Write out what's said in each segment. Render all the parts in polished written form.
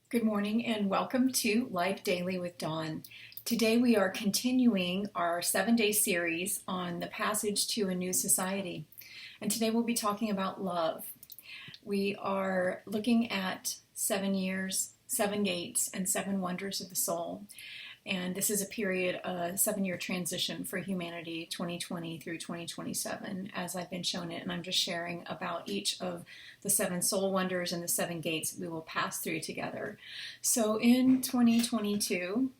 Good morning and welcome to Life Daily with Dawn. Today we are continuing our 7-day series on the passage to a new society. And today we'll be talking about love. We are looking at 7 years, 7 gates, and 7 wonders of the soul. And this is a period, a 7-year transition for humanity, 2020 through 2027, as I've been shown it. And I'm just sharing about each of the 7 soul wonders and the 7 gates we will pass through together. So in 2022,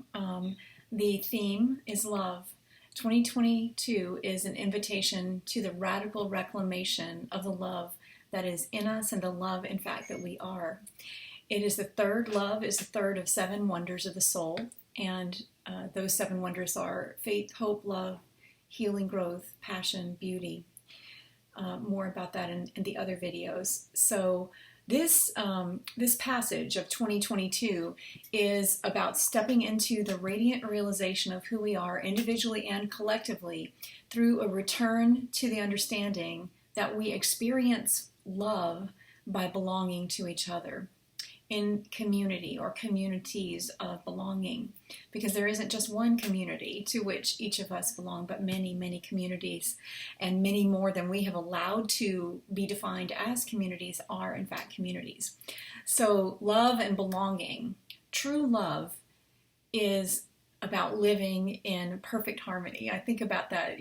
the theme is love. 2022 is an invitation to the radical reclamation of the love that is in us and the love, in fact, that we are. It is the third love, is the third of 7 wonders of the soul. And those 7 wonders are faith, hope, love, healing, growth, passion, beauty. More about that in the other videos. So this passage of 2022 is about stepping into the radiant realization of who we are individually and collectively through a return to the understanding that we experience love by belonging to each other in community or communities of belonging, because there isn't just one community to which each of us belong, but many, many communities, and many more than we have allowed to be defined as communities are in fact communities. So love and belonging, true love, is about living in perfect harmony. I think about that,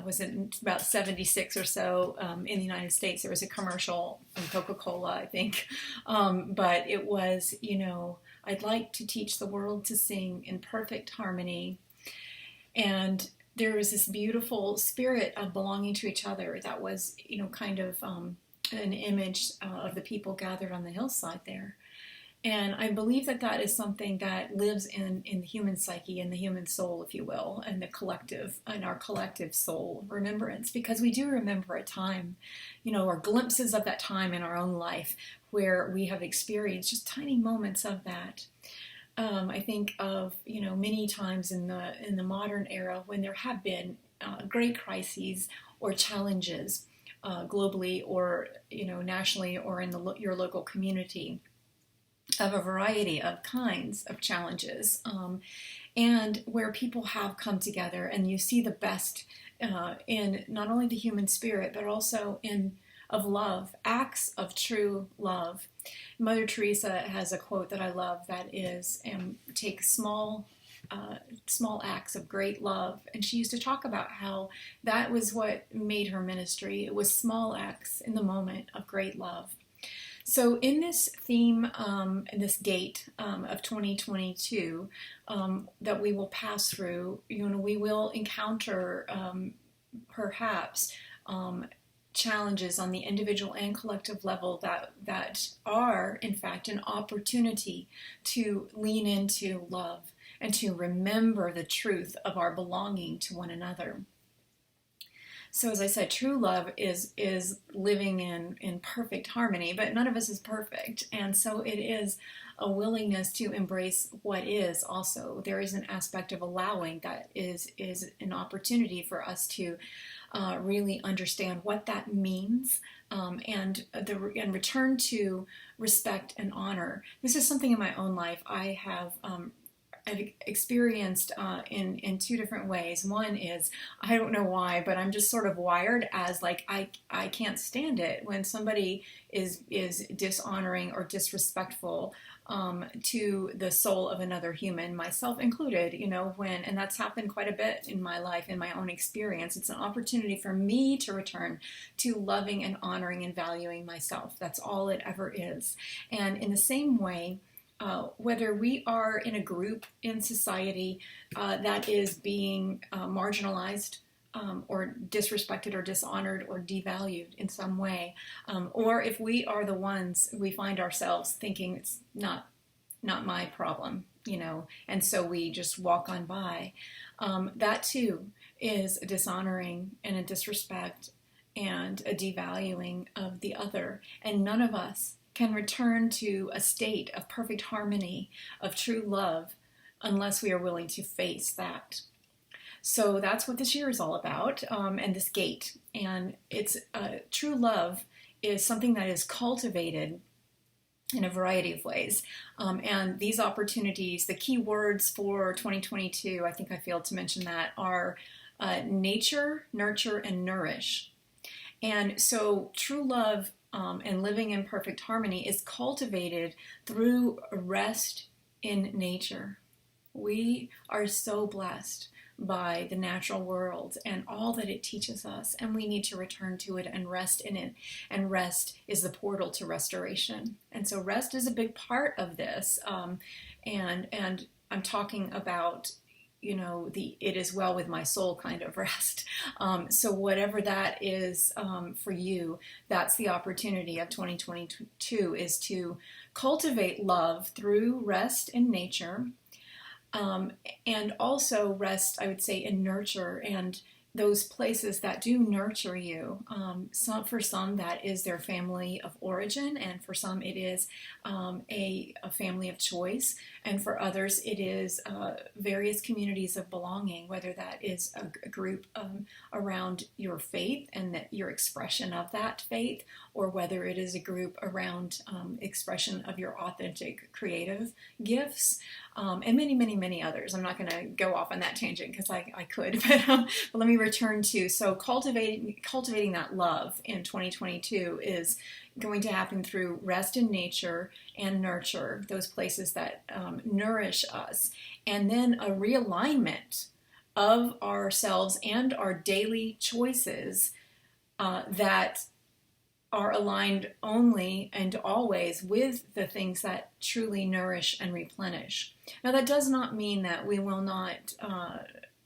was it about 76 or so in the United States, there was a commercial from Coca-Cola, I think. But it was, I'd like to teach the world to sing in perfect harmony. And there was this beautiful spirit of belonging to each other that was, kind of an image of the people gathered on the hillside there. And I believe that that is something that lives in the human psyche and the human soul, if you will, and the collective, and our collective soul remembrance, because we do remember a time, or glimpses of that time in our own life where we have experienced just tiny moments of that. I think of, many times in the modern era when there have been great crises or challenges globally or, nationally or in your local community, of a variety of kinds of challenges, and where people have come together, and you see the best in not only the human spirit, but also of love, acts of true love. Mother Teresa has a quote that I love that is, take small acts of great love. And she used to talk about how that was what made her ministry. It was small acts in the moment of great love. So in this theme, in this gate of 2022 that we will pass through, we will encounter perhaps challenges on the individual and collective level that are, in fact, an opportunity to lean into love and to remember the truth of our belonging to one another. So as I said, true love is living in perfect harmony, but none of us is perfect. And so it is a willingness to embrace what is also. There is an aspect of allowing that is an opportunity for us to really understand what that means, and return to respect and honor. This is something in my own life I've experienced in 2 different ways. One is, I don't know why, but I'm just sort of wired as like, I can't stand it when somebody is dishonoring or disrespectful to the soul of another human, myself included, and that's happened quite a bit in my life, in my own experience. It's an opportunity for me to return to loving and honoring and valuing myself. That's all it ever is. And in the same way, whether we are in a group in society that is being marginalized or disrespected or dishonored or devalued in some way, or if we are the ones we find ourselves thinking it's not my problem, and so we just walk on by, that too is a dishonoring and a disrespect and a devaluing of the other, and none of us can return to a state of perfect harmony, of true love, unless we are willing to face that. So that's what this year is all about, and this gate. And it's true love is something that is cultivated in a variety of ways. And these opportunities, the key words for 2022, I think I failed to mention that, are nature, nurture, and nourish. And so true love and living in perfect harmony is cultivated through rest in nature. We are so blessed by the natural world and all that it teaches us, and we need to return to it and rest in it. And rest is the portal to restoration. And so rest is a big part of this. And I'm talking about, the "it is well with my soul" kind of rest. So whatever that is for you, that's the opportunity of 2022, is to cultivate love through rest in nature. And also rest, I would say, in nurture and those places that do nurture you. For some, that is their family of origin, and for some, it is a family of choice, and for others, it is various communities of belonging, whether that is a group around your faith and your expression of that faith, or whether it is a group around expression of your authentic creative gifts, and many, many, many others. I'm not going to go off on that tangent because I could, but let me return to, so cultivating that love in 2022 is going to happen through rest in nature and nurture, those places that nourish us, and then a realignment of ourselves and our daily choices that are aligned only and always with the things that truly nourish and replenish. Now, that does not mean that we will not,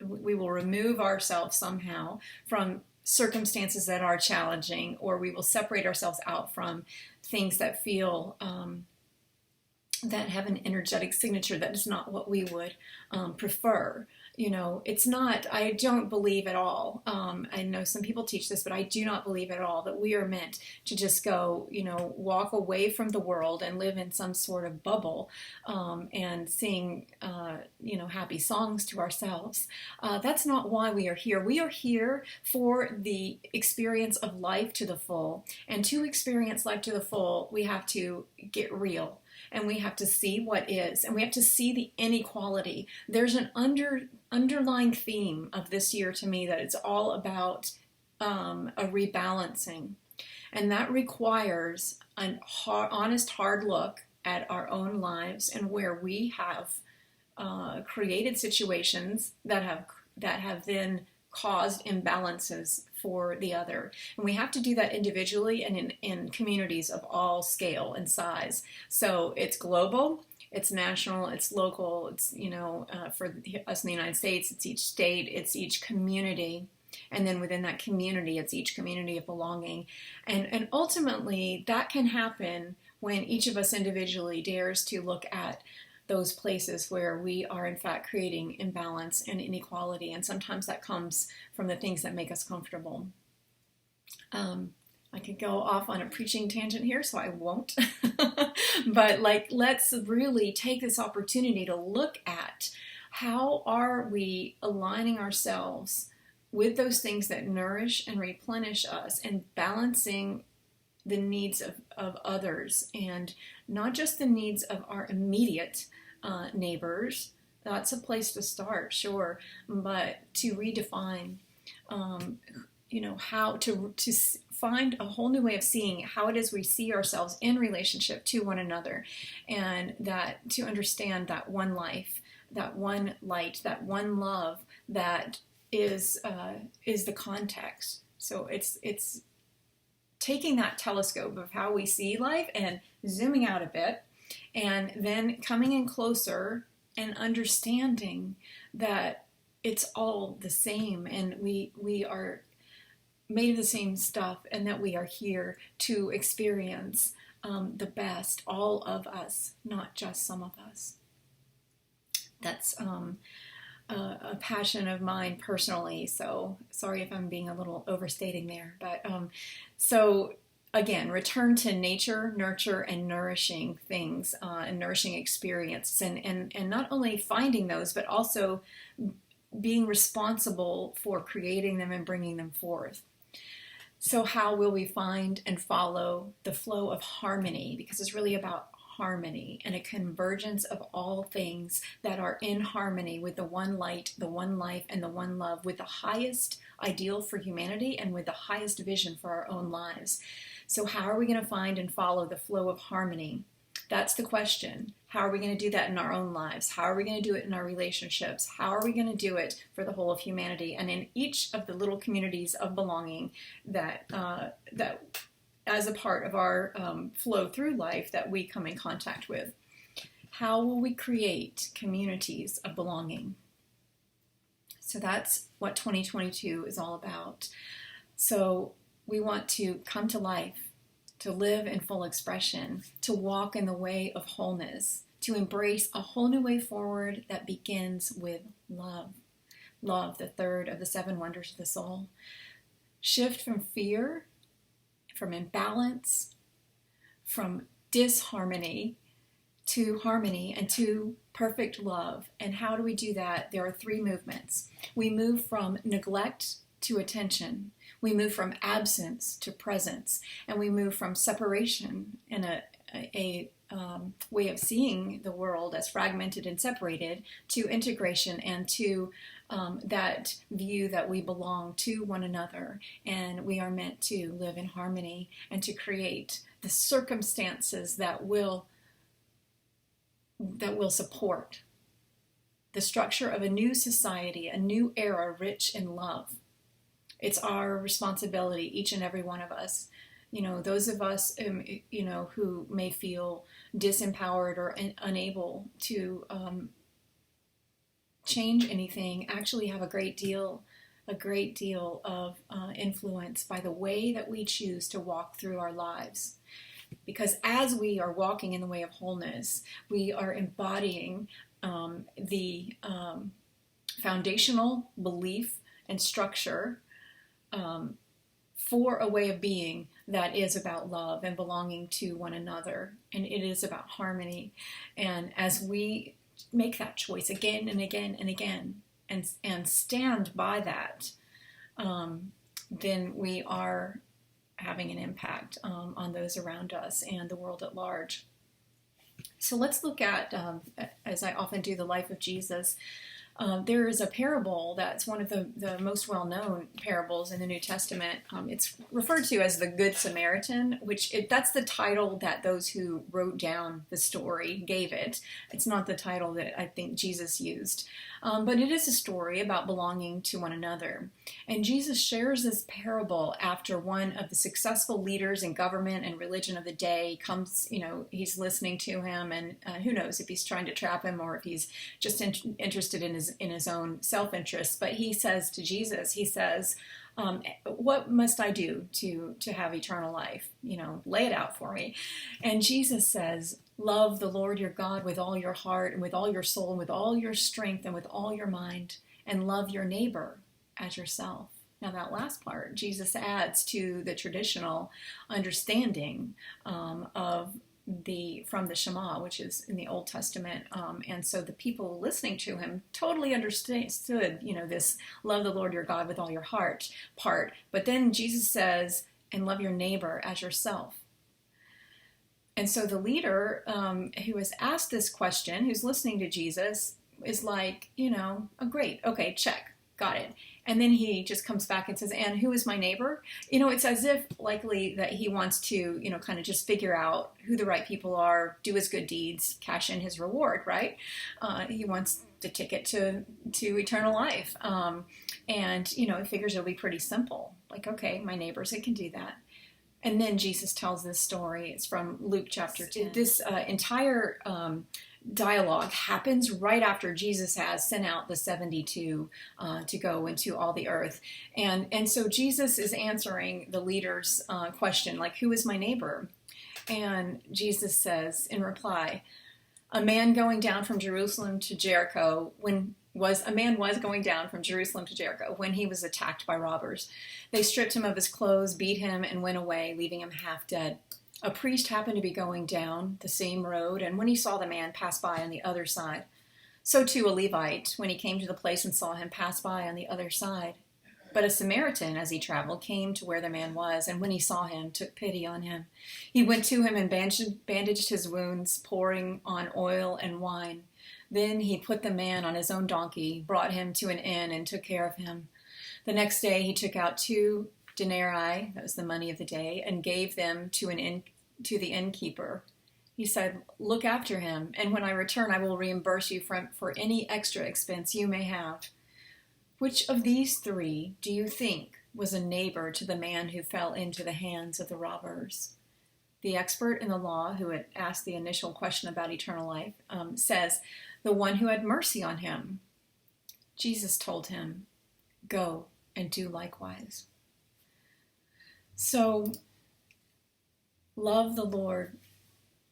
we will remove ourselves somehow from circumstances that are challenging, or we will separate ourselves out from things that feel that have an energetic signature that is not what we would prefer. It's not, I don't believe at all. I know some people teach this, but I do not believe at all that we are meant to just go, walk away from the world and live in some sort of bubble and sing, happy songs to ourselves. That's not why we are here. We are here for the experience of life to the full. And to experience life to the full, we have to get real. And we have to see what is, and we have to see the inequality. There's an underlying theme of this year to me that it's all about a rebalancing. And that requires an honest, hard look at our own lives and where we have created situations that have then caused imbalances for the other. And we have to do that individually and in communities of all scale and size. So it's global, it's national, it's local, it's, for us in the United States, it's each state, it's each community. And then within that community, it's each community of belonging. And ultimately, that can happen when each of us individually dares to look at those places where we are in fact creating imbalance and inequality. And sometimes that comes from the things that make us comfortable. I could go off on a preaching tangent here, so I won't. But let's really take this opportunity to look at how are we aligning ourselves with those things that nourish and replenish us, and balancing the needs of others, and not just the needs of our immediate neighbors. That's a place to start, sure, but to redefine, how to find a whole new way of seeing how it is we see ourselves in relationship to one another, and that to understand that one life, that one light, that one love that is the context. So it's taking that telescope of how we see life and zooming out a bit, and then coming in closer and understanding that it's all the same, and we are made of the same stuff, and that we are here to experience the best, all of us, not just some of us. That's a passion of mine personally, so sorry if I'm being a little overstating there. But so again, return to nature, nurture, and nourishing things, and nourishing experiences, and not only finding those, but also being responsible for creating them and bringing them forth. So how will we find and follow the flow of harmony? Because it's really about harmony and a convergence of all things that are in harmony with the one light, the one life, and the one love, with the highest ideal for humanity and with the highest vision for our own lives. So how are we going to find and follow the flow of harmony? That's the question. How are we going to do that in our own lives? How are we going to do it in our relationships? How are we going to do it for the whole of humanity and in each of the little communities of belonging that as a part of our flow through life that we come in contact with? How will we create communities of belonging? So that's what 2022 is all about. So we want to come to life, to live in full expression, to walk in the way of wholeness, to embrace a whole new way forward that begins with love. Love, the third of the 7 wonders of the soul. Shift from fear, from imbalance, from disharmony to harmony and to perfect love. And how do we do that? There are 3 movements. We move from neglect to attention. We move from absence to presence, and we move from separation and a way of seeing the world as fragmented and separated to integration and to that view that we belong to one another, and we are meant to live in harmony and to create the circumstances that will support the structure of a new society, a new era rich in love. It's our responsibility, each and every one of us. Those of us, who may feel disempowered or unable to change anything, actually have a great deal of influence by the way that we choose to walk through our lives. Because as we are walking in the way of wholeness, we are embodying the foundational belief and structure for a way of being that is about love and belonging to one another, and it is about harmony. And as we make that choice again and again and again and stand by that, then we are having an impact on those around us and the world at large. So let's look at, as I often do, the life of Jesus. There is a parable that's one of the most well-known parables in the New Testament. It's referred to as the Good Samaritan, that's the title that those who wrote down the story gave it. It's not the title that I think Jesus used. But it is a story about belonging to one another. And Jesus shares this parable after one of the successful leaders in government and religion of the day comes, he's listening to him, and who knows if he's trying to trap him or if he's just interested in his own self-interest. But he says to Jesus, what must I do to have eternal life? Lay it out for me. And Jesus says, love the Lord your God with all your heart and with all your soul and with all your strength and with all your mind, and love your neighbor as yourself. Now that last part, Jesus adds to the traditional understanding from the Shema, which is in the Old Testament. And so the people listening to him totally understood, this love the Lord your God with all your heart part. But then Jesus says, and love your neighbor as yourself. And so the leader who was asked this question, who's listening to Jesus, is like, oh, great, okay, check, got it. And then he just comes back and says, and who is my neighbor? It's as if likely that he wants to, kind of just figure out who the right people are, do his good deeds, cash in his reward, right? He wants the ticket to eternal life. And he figures it'll be pretty simple. Like, okay, my neighbors, I can do that. And then Jesus tells this story. It's from Luke chapter 10. This entire dialogue happens right after Jesus has sent out the 72 to go into all the earth. And so Jesus is answering the leader's question, like, who is my neighbor? And Jesus says in reply, a man was going down from Jerusalem to Jericho when he was attacked by robbers. They stripped him of his clothes, beat him, and went away, leaving him half dead. A priest happened to be going down the same road, and when he saw the man, passed by on the other side. So too a Levite, when he came to the place and saw him, passed by on the other side. But a Samaritan, as he traveled, came to where the man was, and when he saw him, took pity on him. He went to him and bandaged his wounds, pouring on oil and wine. Then he put the man on his own donkey, brought him to an inn, and took care of him. The next day he took out 2 denarii, that was the money of the day, and gave them to the innkeeper. He said, "Look after him, and when I return I will reimburse you for any extra expense you may have." Which of these 3 do you think was a neighbor to the man who fell into the hands of the robbers? The expert in the law who had asked the initial question about eternal life says, "The one who had mercy on him." Jesus told him, "Go and do likewise." So, love the Lord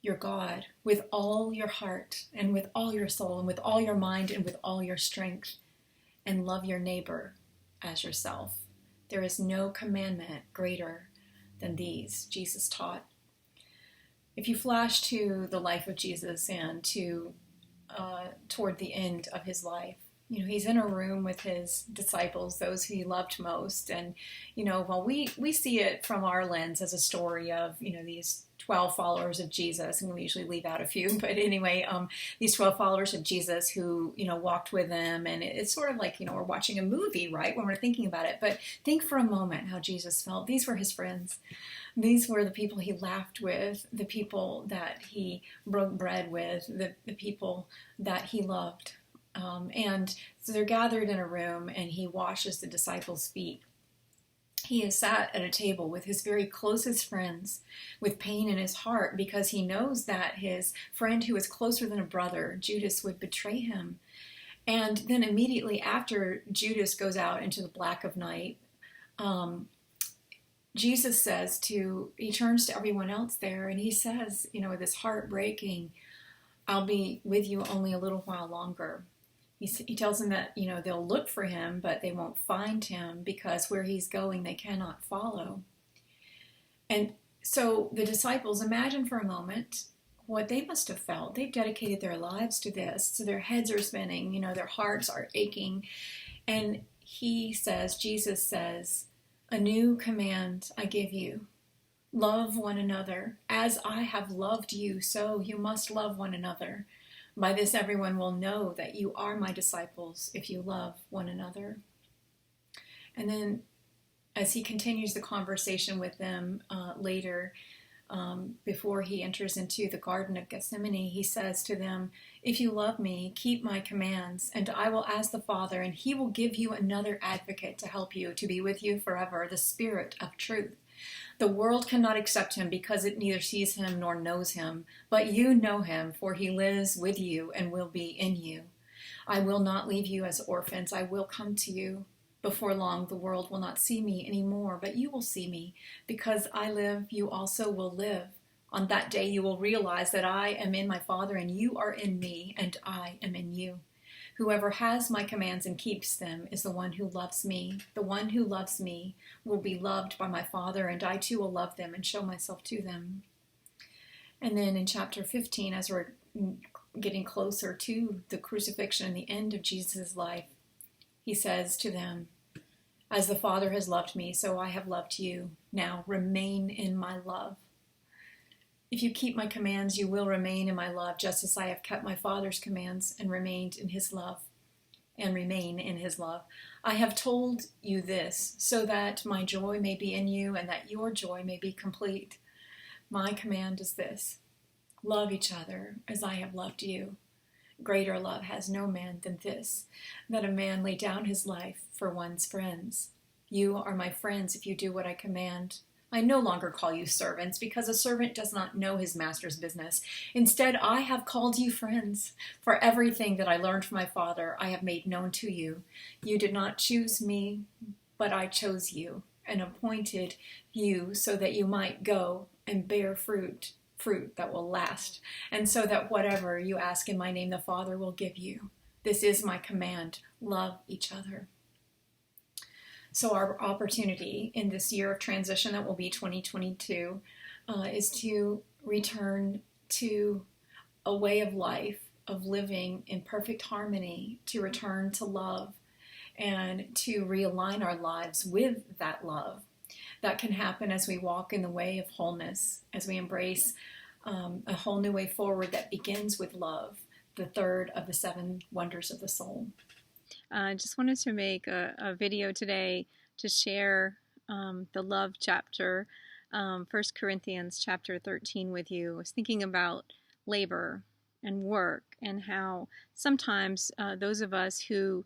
your God with all your heart and with all your soul and with all your mind and with all your strength, and love your neighbor as yourself. There is no commandment greater than these, Jesus taught. If you flash to the life of Jesus and toward the end of his life, he's in a room with his disciples, those who he loved most. And, while we see it from our lens as a story of, these 12 followers of Jesus, and we usually leave out a few, but anyway, these 12 followers of Jesus who, walked with him. And it's sort of like, we're watching a movie, right, when we're thinking about it. But think for a moment how Jesus felt. These were his friends. These were the people he laughed with, the people that he broke bread with, the people that he loved. And so they're gathered in a room, and he washes the disciples' feet. He is sat at a table with his very closest friends with pain in his heart because he knows that his friend who is closer than a brother, Judas, would betray him. And then immediately after Judas goes out into the black of night, Jesus he turns to everyone else there, and he says, with his heart breaking, "I'll be with you only a little while longer." He tells them that, they'll look for him, but they won't find him because where he's going, they cannot follow. And so the disciples, imagine for a moment what they must have felt. They've dedicated their lives to this, so their heads are spinning, their hearts are aching. And Jesus says, "A new command I give you. Love one another. As I have loved you, so you must love one another. By this everyone will know that you are my disciples if you love one another." And then as he continues the conversation with them later, before he enters into the Garden of Gethsemane, he says to them, "If you love me, keep my commands, and I will ask the Father, and he will give you another advocate to help you, to be with you forever, the Spirit of truth. The world cannot accept him because it neither sees him nor knows him, but you know him, for he lives with you and will be in you. I will not leave you as orphans. I will come to you. Before long, the world will not see me anymore, but you will see me. Because I live, you also will live. On that day, you will realize that I am in my Father, and you are in me, and I am in you. Whoever has my commands and keeps them is the one who loves me. The one who loves me will be loved by my Father, and I too will love them and show myself to them." And then in chapter 15, as we're getting closer to the crucifixion and the end of Jesus' life, he says to them, "As the Father has loved me, so I have loved you. Now remain in my love. If you keep my commands, you will remain in my love, just as I have kept my Father's commands and remained in his love, and remain in his love. I have told you this, so that my joy may be in you, and that your joy may be complete. My command is this: love each other as I have loved you. Greater love has no man than this, that a man lay down his life for one's friends. You are my friends if you do what I command. I no longer call you servants, because a servant does not know his master's business. Instead, I have called you friends, for everything that I learned from my Father I have made known to you. You did not choose me, but I chose you and appointed you so that you might go and bear fruit that will last, and so that whatever you ask in my name the Father will give you. This is my command: love each other." So our opportunity in this year of transition that will be 2022 is to return to a way of life, of living in perfect harmony, to return to love, and to realign our lives with that love. That can happen as we walk in the way of wholeness, as we embrace a whole new way forward that begins with love, the third of the seven wonders of the soul. I just wanted to make a video today to share the love chapter, 1 Corinthians chapter 13 with you. I was thinking about labor and work and how sometimes those of us who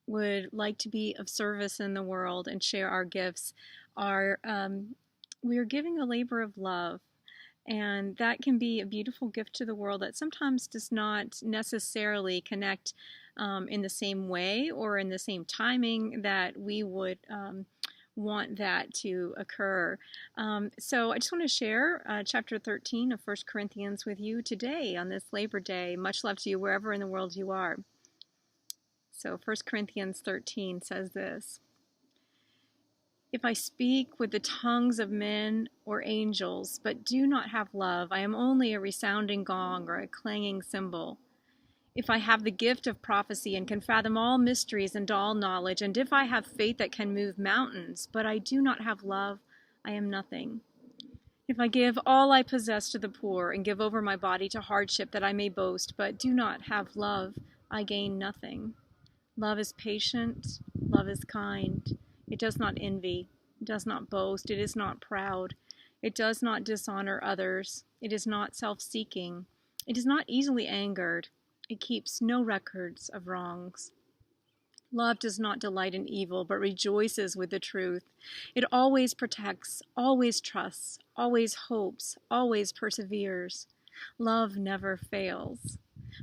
would like to be of service in the world and share our gifts are we are giving a labor of love. And that can be a beautiful gift to the world that sometimes does not necessarily connect in the same way or in the same timing that we would want that to occur. So I just want to share chapter 13 of 1 Corinthians with you today on this Labor Day. Much love to you wherever in the world you are. So 1 Corinthians 13 says this: "If I speak with the tongues of men or angels, but do not have love, I am only a resounding gong or a clanging cymbal. If I have the gift of prophecy and can fathom all mysteries and all knowledge, and if I have faith that can move mountains, but I do not have love, I am nothing. If I give all I possess to the poor and give over my body to hardship that I may boast, but do not have love, I gain nothing. Love is patient, love is kind. It does not envy, it does not boast, it is not proud. It does not dishonor others. It is not self-seeking. It is not easily angered. It keeps no records of wrongs. Love does not delight in evil, but rejoices with the truth. It always protects, always trusts, always hopes, always perseveres. Love never fails.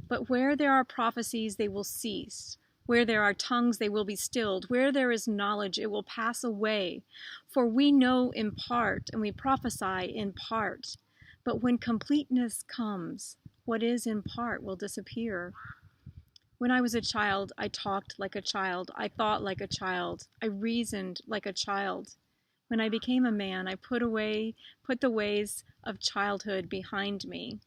But where there are prophecies, they will cease. Where there are tongues, they will be stilled. Where there is knowledge, it will pass away. For we know in part, and we prophesy in part. But when completeness comes, what is in part will disappear. When I was a child, I talked like a child. I thought like a child. I reasoned like a child. When I became a man, I put the ways of childhood behind me.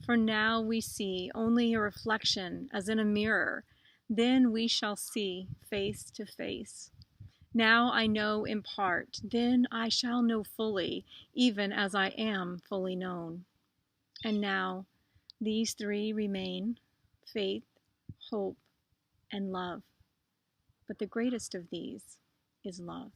For now we see only a reflection as in a mirror. Then we shall see face to face. Now I know in part. Then I shall know fully, even as I am fully known. And now these three remain: faith, hope, and love. But the greatest of these is love."